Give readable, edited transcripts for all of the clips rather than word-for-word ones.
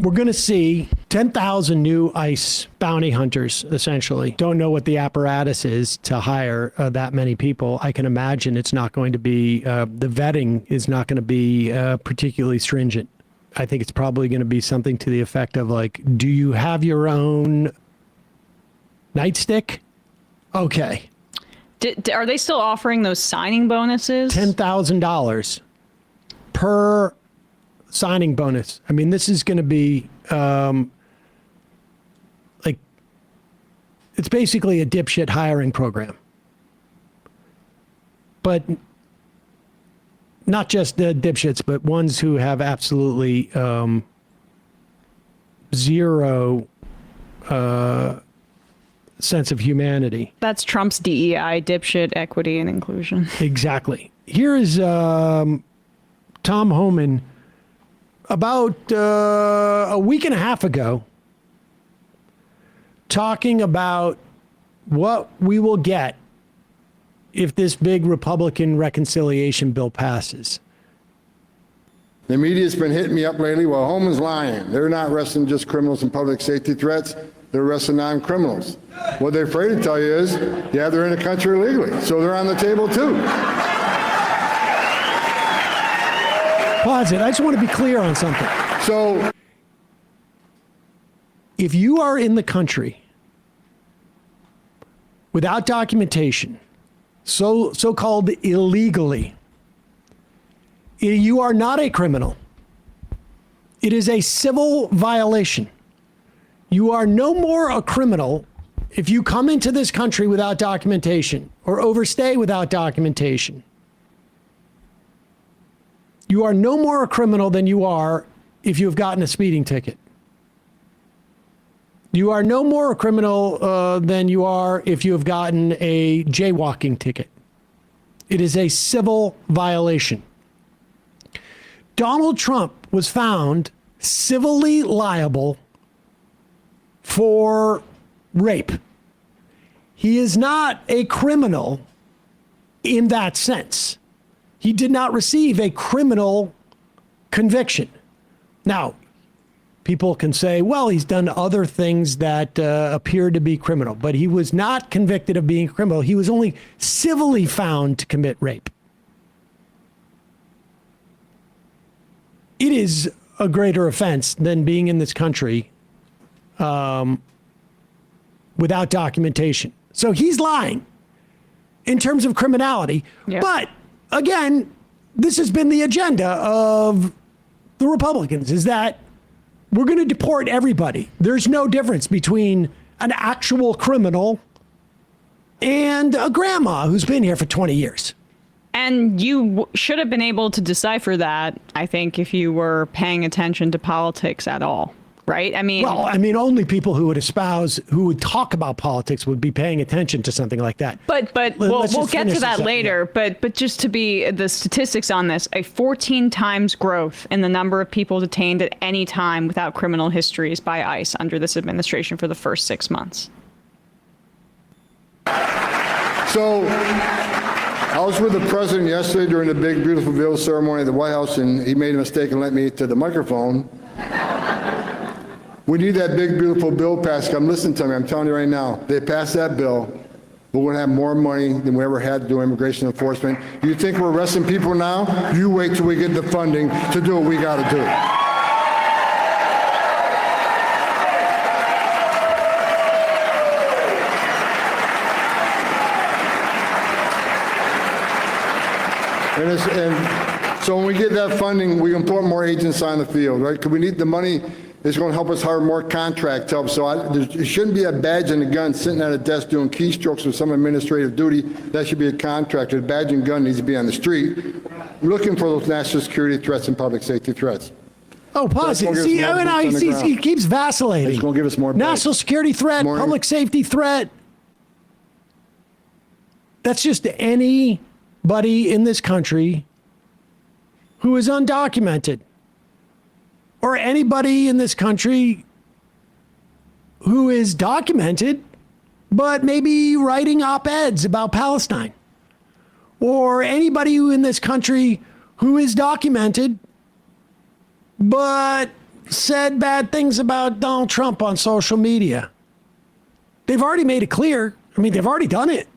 we're going to see 10,000 new ICE bounty hunters, essentially. Don't know what the apparatus is to hire that many people. I can imagine it's not going to be, the vetting is not going to be particularly stringent. I think it's probably going to be something to the effect of like, do you have your own nightstick? Okay. Are they still offering those signing bonuses? $10,000 per signing bonus. I mean, this is going to be like, it's basically a dipshit hiring program. But not just the dipshits, but ones who have absolutely zero sense of humanity. That's Trump's DEI, dipshit, equity, and inclusion. Exactly. Here is Tom Homan about a week and a half ago talking about what we will get if this big Republican reconciliation bill passes. The media's been hitting me up lately. Well, Homan's lying. They're not arresting just criminals and public safety threats. They're arresting non-criminals. What they're afraid to tell you is, yeah, they're in the country illegally, so they're on the table too. Pause it. I just want to be clear on something. So, if you are in the country without documentation, so-called illegally, you are not a criminal. It is a civil violation. You are no more a criminal if you come into this country without documentation or overstay without documentation. You are no more a criminal than you are if you have gotten a speeding ticket. You are no more a criminal than you are if you have gotten a jaywalking ticket. It is a civil violation. Donald Trump was found civilly liable for rape. He is not a criminal in that sense. He did not receive a criminal conviction. Now, people can say, well, he's done other things that appear to be criminal, but he was not convicted of being a criminal. He was only civilly found to commit rape. It is a greater offense than being in this country without documentation. So he's lying in terms of criminality. Yeah. But again, this has been the agenda of the Republicans, is that we're going to deport everybody. There's no difference between an actual criminal and a grandma who's been here for 20 years. And you should have been able to decipher that, I think, if you were paying attention to politics at all, right? I mean, well, only people who would espouse, who would talk about politics would be paying attention to something like that. But we'll get to that later. But just to be the statistics on this, a 14 times growth in the number of people detained at any time without criminal histories by ICE under this administration for the first 6 months. So I was with the president yesterday during the big, beautiful bill ceremony at the White House, and he made a mistake and let me to the microphone. We need that big, beautiful bill passed. Come listen to me. I'm telling you right now. They passed that bill. We're going to have more money than we ever had to do immigration enforcement. You think we're arresting people now? You wait till we get the funding to do what we got to do. And so when we get that funding, we can put more agents on the field, right? Because we need the money. It's going to help us hire more contract help. So it shouldn't be a badge and a gun sitting at a desk doing keystrokes with some administrative duty. That should be a contractor. The badge and gun needs to be on the street, looking for those national security threats and public safety threats. Oh, pause it. See, he keeps vacillating. It's going to give us more national security threat, public safety threat. That's just anybody in this country who is undocumented, or anybody in this country who is documented but maybe writing op-eds about Palestine, or anybody who in this country who is documented but said bad things about Donald Trump on social media. They've already made it clear. I mean, they've already done it.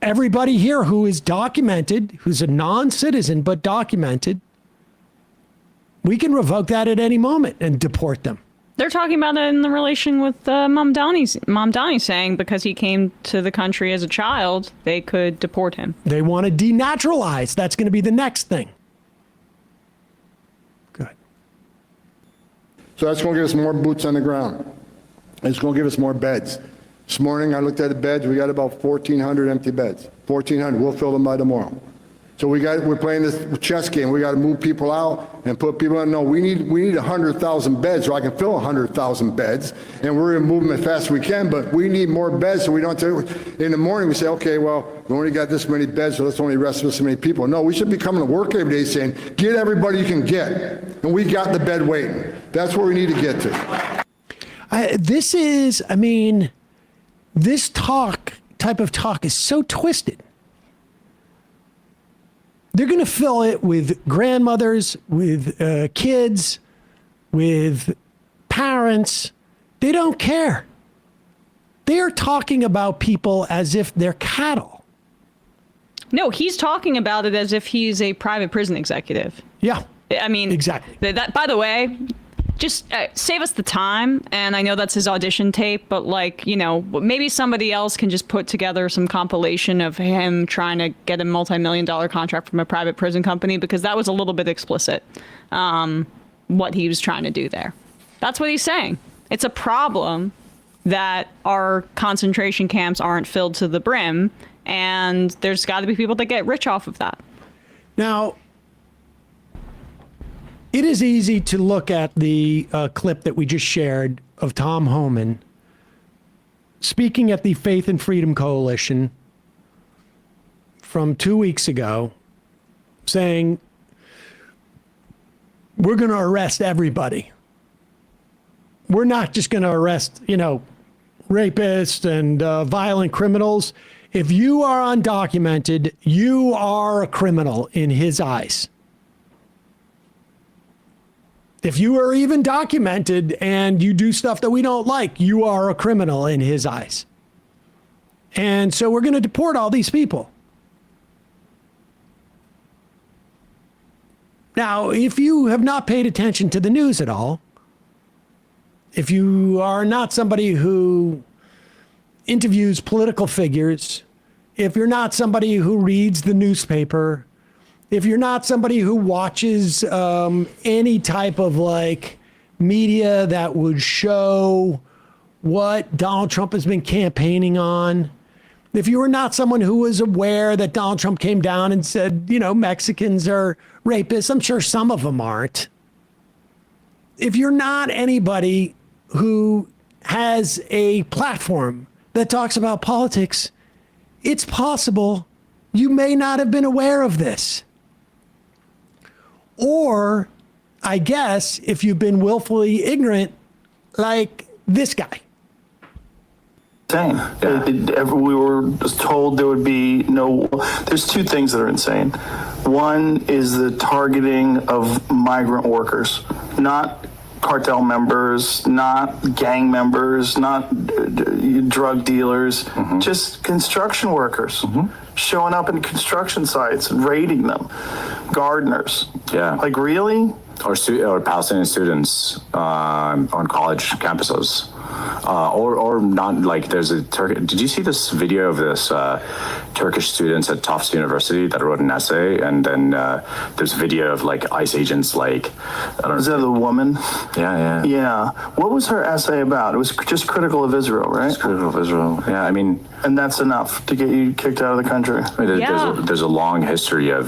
Everybody here who is documented, who's a non-citizen but documented, we can revoke that at any moment and deport them. They're talking about it in the relation with Mom Donnie saying because he came to the country as a child, they could deport him. They want to denaturalize. That's going to be the next thing. Good. So that's going to give us more boots on the ground. It's going to give us more beds. This morning I looked at the beds. We got about 1,400 empty beds. 1,400. We'll fill them by tomorrow. So we're playing this chess game. We got to move people out and put people in. No, we need 100,000 beds so I can fill 100,000 beds, and we're going to move them as fast as we can. But we need more beds so we don't have to. In the morning we say, okay, well, we only got this many beds, so let's only rest this many people. No, we should be coming to work every day saying, get everybody you can get, and we got the bed waiting. That's where we need to get to. This type of talk is so twisted. They're going to fill it with grandmothers, with kids, with parents. They don't care. They are talking about people as if they're cattle. No, he's talking about it as if he's a private prison executive. Yeah. I mean, exactly. That, by the way, just save us the time. And I know that's his audition tape, but maybe somebody else can just put together some compilation of him trying to get a multi-million-dollar contract from a private prison company, because that was a little bit explicit, what he was trying to do there. That's what he's saying. It's a problem that our concentration camps aren't filled to the brim, and there's got to be people that get rich off of that. Now, it is easy to look at the clip that we just shared of Tom Homan speaking at the Faith and Freedom Coalition from 2 weeks ago, saying, we're going to arrest everybody. We're not just going to arrest, rapists and violent criminals. If you are undocumented, you are a criminal in his eyes. If you are even documented and you do stuff that we don't like, you are a criminal in his eyes. And so we're going to deport all these people. Now, if you have not paid attention to the news at all, if you are not somebody who interviews political figures, if you're not somebody who reads the newspaper, if you're not somebody who watches any type of media that would show what Donald Trump has been campaigning on, if you are not someone who was aware that Donald Trump came down and said, Mexicans are rapists, I'm sure some of them aren't. If you're not anybody who has a platform that talks about politics, it's possible you may not have been aware of this. Or, I guess, if you've been willfully ignorant, like this guy. Insane. Yeah. We were told there would be no. There's two things that are insane. One is the targeting of migrant workers, not cartel members, not gang members, not drug dealers, just construction workers showing up in construction sites and raiding them, gardeners. Yeah. Really? Or Palestinian students on college campuses. Or not, there's a did you see this video of this Turkish students at Tufts University that wrote an essay, and then there's video of ICE agents I don't know. Is that the woman? Yeah. What was her essay about? It was just critical of Israel, right? It's critical of Israel. Yeah, and that's enough to get you kicked out of the country. There's a long history of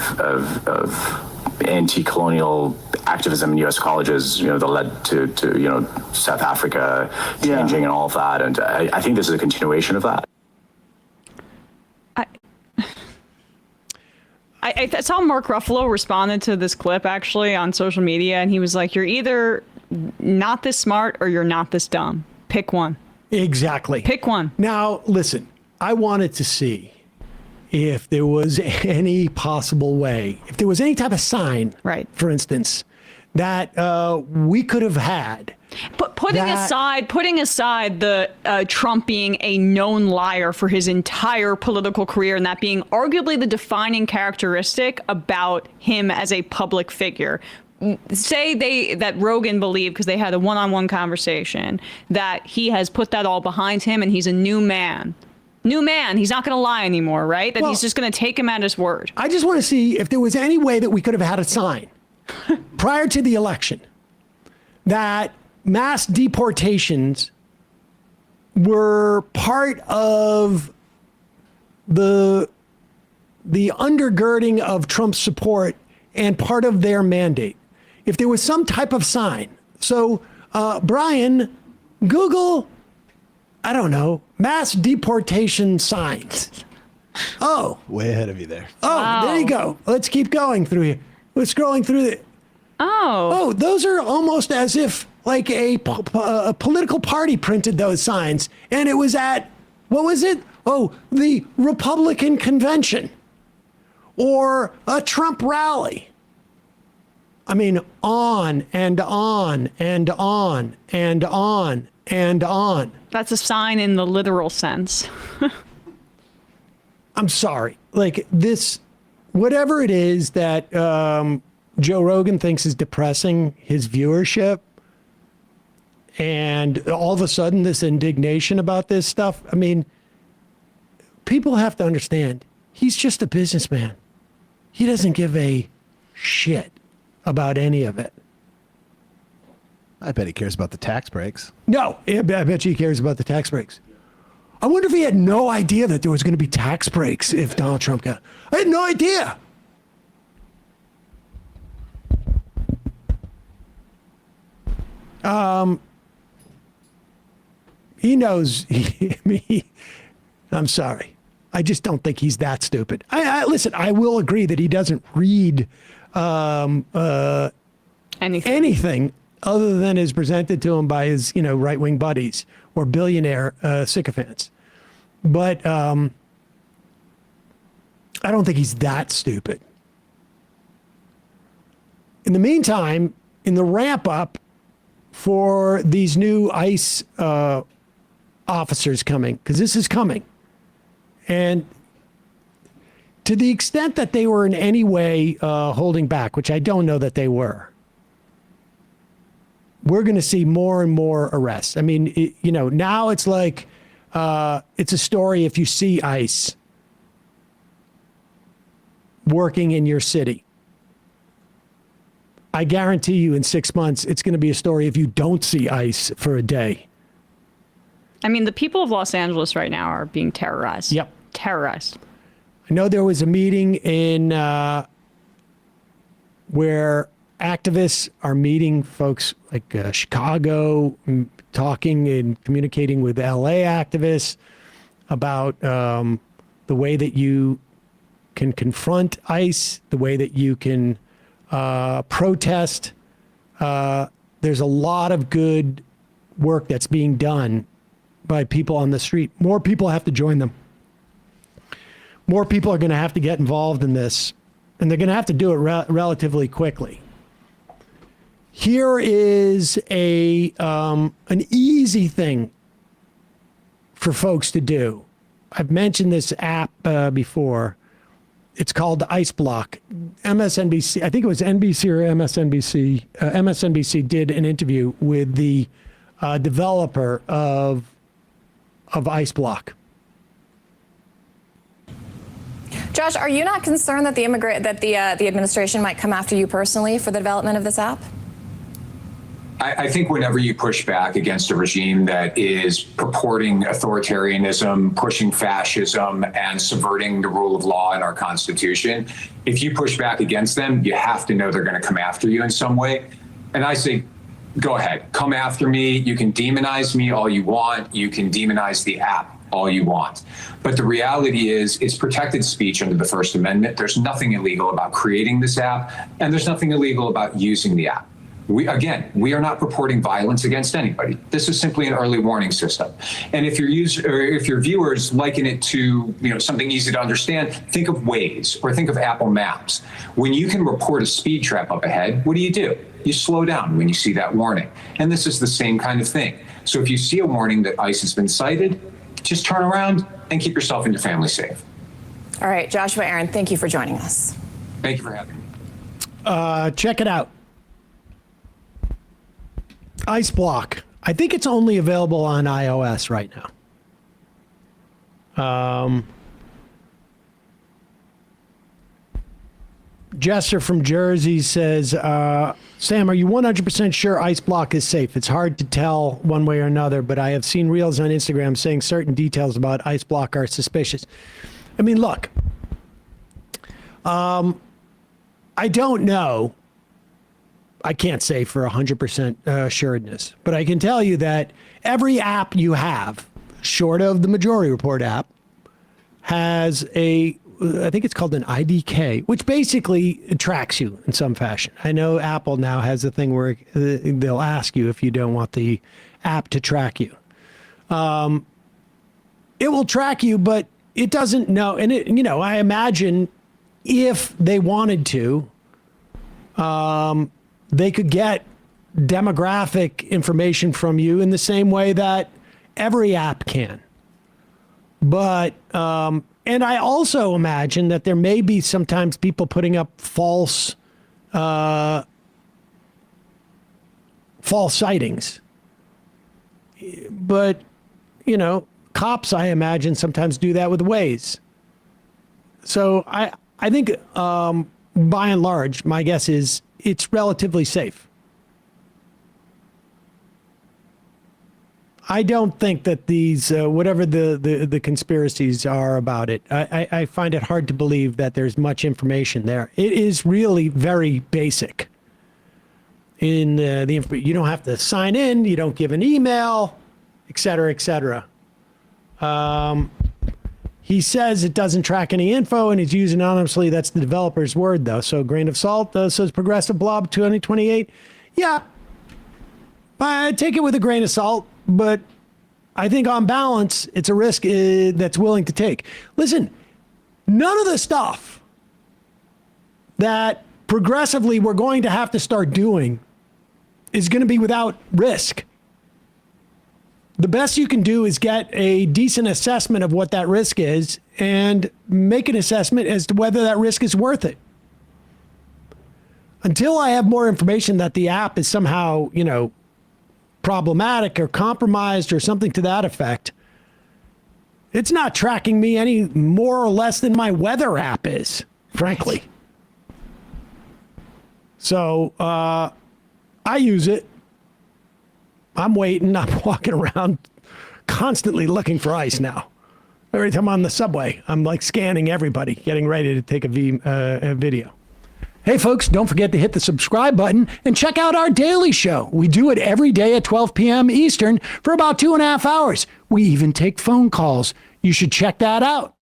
anti-colonial activism in U.S. colleges, that led to South Africa changing and all of that. And I think this is a continuation of that. I saw Mark Ruffalo responded to this clip actually on social media, and he was like, you're either not this smart or you're not this dumb. Pick one. Exactly. Pick one. Now, listen, I wanted to see if there was any possible way, if there was any type of sign, Right. for instance, that we could have had. But putting aside the Trump being a known liar for his entire political career, and that being arguably the defining characteristic about him as a public figure. Say that Rogan believed, because they had a one-on-one conversation, that he has put that all behind him and he's a new man. He's not going to lie anymore, right? That he's just going to take him at his word. I just want to see if there was any way that we could have had a sign prior to the election that mass deportations were part of the undergirding of Trump's support and part of their mandate. If there was some type of sign. So, Brian, Google, I don't know, mass deportation signs. Oh. Way ahead of you there. Oh, Wow. There you go. Let's keep going through here. We're scrolling through it. Oh, those are almost as if like a political party printed those signs. And it was at, what was it? Oh, the Republican convention or a Trump rally. I mean, on and on and on and on and on. That's a sign in the literal sense. I'm sorry. Like this, whatever it is that Joe Rogan thinks is depressing his viewership, and all of a sudden this indignation about this stuff. I mean, people have to understand, he's just a businessman. He doesn't give a shit about any of it. I bet he cares about the tax breaks. No, I bet you he cares about the tax breaks. I wonder if he had no idea that there was going to be tax breaks if Donald Trump got. I had no idea. He knows. I'm sorry. I just don't think he's that stupid. Listen. I will agree that he doesn't read anything other than is presented to him by his, right-wing buddies or billionaire sycophants. But I don't think he's that stupid. In the meantime, in the ramp up for these new ICE officers coming, because this is coming, and to the extent that they were in any way holding back, which I don't know that they were, we're going to see more and more arrests. I mean, now it's like it's a story if you see ICE working in your city. I guarantee you in 6 months, it's going to be a story if you don't see ICE for a day. I mean, the people of Los Angeles right now are being terrorized. Yep. Terrorized. I know there was a meeting in where activists are meeting folks like Chicago, talking and communicating with LA activists about the way that you can confront ICE, the way that you can protest. There's a lot of good work that's being done by people on the street. More people have to join them. More people are going to have to get involved in this, and they're going to have to do it relatively quickly. Here is an easy thing for folks to do. I've mentioned this app before. It's called Ice Block. MSNBC, I think it was NBC or MSNBC. MSNBC did an interview with the developer of Ice Block. Josh, are you not concerned that the administration might come after you personally for the development of this app? I think whenever you push back against a regime that is purporting authoritarianism, pushing fascism, and subverting the rule of law in our Constitution, if you push back against them, you have to know they're going to come after you in some way. And I say, go ahead, come after me. You can demonize me all you want. You can demonize the app all you want. But the reality is it's protected speech under the First Amendment. There's nothing illegal about creating this app, and there's nothing illegal about using the app. We are not purporting violence against anybody. This is simply an early warning system. And if your viewers liken it to something easy to understand, think of Waze or think of Apple Maps. When you can report a speed trap up ahead, what do? You slow down when you see that warning. And this is the same kind of thing. So if you see a warning that ICE has been cited, just turn around and keep yourself and your family safe. All right, Joshua Aaron, thank you for joining us. Thank you for having me. Check it out. Ice Block. I think it's only available on iOS right now. Jester from Jersey says, Sam, are you 100% sure Ice Block is safe? It's hard to tell one way or another, but I have seen reels on Instagram saying certain details about Ice Block are suspicious. I mean, look, I don't know. I can't say for 100% assuredness, but I can tell you that every app you have, short of the Majority Report app, has I think it's called an IDK, which basically tracks you in some fashion. I know Apple now has a thing where they'll ask you if you don't want the app to track you. It will track you, but it doesn't know. And I imagine if they wanted to, they could get demographic information from you in the same way that every app can. But, and I also imagine that there may be sometimes people putting up false sightings. But, cops, I imagine, sometimes do that with Waze. So I think, by and large, my guess is it's relatively safe. I don't think that these, whatever the conspiracies are about it, I find it hard to believe that there's much information there. It is really very basic. In you don't have to sign in, you don't give an email, et cetera, et cetera. He says it doesn't track any info and it's used anonymously. That's the developer's word, though. So grain of salt says Progressive Blob 2028. Yeah, I take it with a grain of salt, but I think on balance, it's a risk that's willing to take. Listen, none of the stuff that progressively we're going to have to start doing is going to be without risk. The best you can do is get a decent assessment of what that risk is and make an assessment as to whether that risk is worth it. Until I have more information that the app is somehow, problematic or compromised or something to that effect, it's not tracking me any more or less than my weather app is, frankly. So I use it. I'm waiting. I'm walking around constantly looking for ice now. Every time I'm on the subway, I'm like scanning everybody, getting ready to take a video. Hey, folks, don't forget to hit the subscribe button and check out our daily show. We do it every day at 12 p.m. Eastern for about 2.5 hours. We even take phone calls. You should check that out.